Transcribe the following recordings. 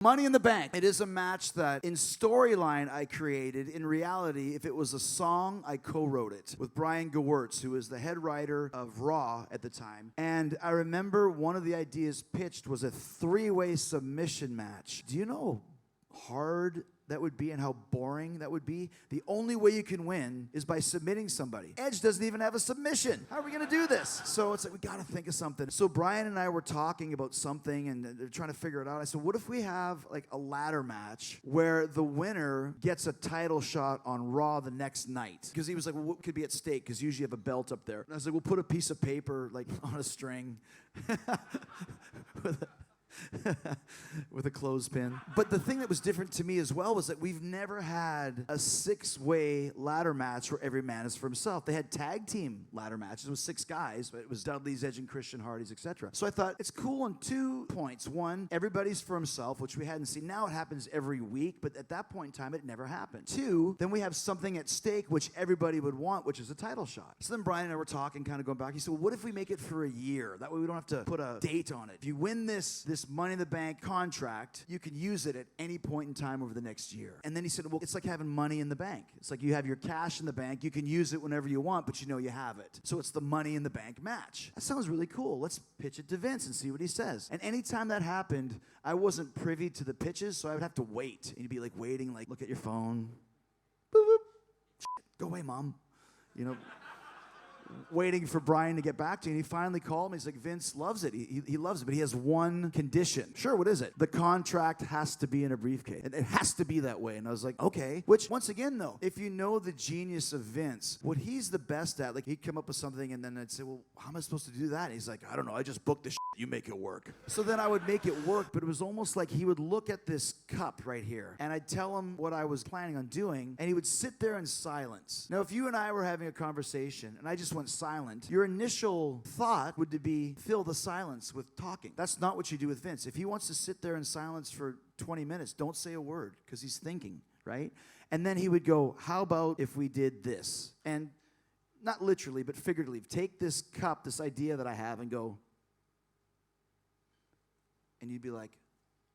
Money in the Bank. It is a match that in storyline I created. In reality, if it was a song, I co-wrote it with Brian Gewirtz, who was the head writer of Raw at the time. And I remember one of the ideas pitched was a three-way submission match. Do you know how hard that would be and how boring that would be? The only way you can win is by submitting somebody. Edge doesn't even have a submission. How are we going to do this? So it's like, we got to think of something. So Brian and I were talking about something, and they're trying to figure it out. I said, what if we have like a ladder match where the winner gets a title shot on Raw the next night? Because he was like, well, what could be at stake? Because usually you have a belt up there. And I was like, we'll put a piece of paper like on a string with a clothespin. But the thing that was different to me as well was that we've never had a six-way ladder match where every man is for himself. They had tag team ladder matches with 6 guys, but it was Dudley's, Edge, and Christian, Hardy's, etc. So I thought it's cool on 2 points. One, everybody's for himself, which we hadn't seen. Now it happens every week, but at that point in time, it never happened. 2, then we have something at stake which everybody would want, which is a title shot. So then Brian and I were talking, kind of going back. He said, well, what if we make it for a year? That way we don't have to put a date on it. If you win this Money in the Bank contract, you can use it at any point in time over the next year. And then he said, well, it's like having money in the bank. It's like you have your cash in the bank. You can use it whenever you want, but you know you have it. So it's the Money in the Bank match. That sounds really cool. Let's pitch it to Vince and see what he says. And anytime that happened, I wasn't privy to the pitches, so I would have to wait. And you'd be like waiting, like look at your phone. Boop, boop. Go away, Mom. You know, waiting for Brian to get back to you. And he finally called me. He's like, Vince loves it. He loves it, but he has one condition. Sure, what is it? The contract has to be in a briefcase. It has to be that way. And I was like, okay. Which, once again, though, if you know the genius of Vince, what he's the best at, like he'd come up with something and then I'd say, well, how am I supposed to do that? And he's like, I don't know. I just booked the shit. You make it work. So then I would make it work, but it was almost like he would look at this cup right here and I'd tell him what I was planning on doing and he would sit there in silence. Now, if you and I were having a conversation and I just went silent, your initial thought would be fill the silence with talking. That's not what you do with Vince. If he wants to sit there in silence for 20 minutes, don't say a word because he's thinking, right? And then he would go, how about if we did this? And not literally, but figuratively, take this cup, this idea that I have, and go, and you'd be like,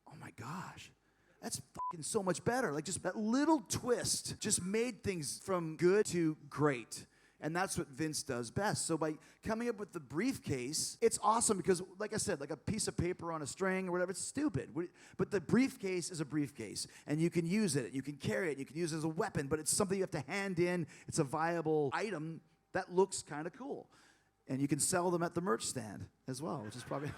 oh my gosh, that's fucking so much better. Like just that little twist just made things from good to great. And that's what Vince does best. So by coming up with the briefcase, it's awesome because, like I said, like a piece of paper on a string or whatever, it's stupid. But the briefcase is a briefcase, and you can use it, you can carry it, you can use it as a weapon, but it's something you have to hand in. It's a viable item that looks kind of cool. And you can sell them at the merch stand as well, which is probably...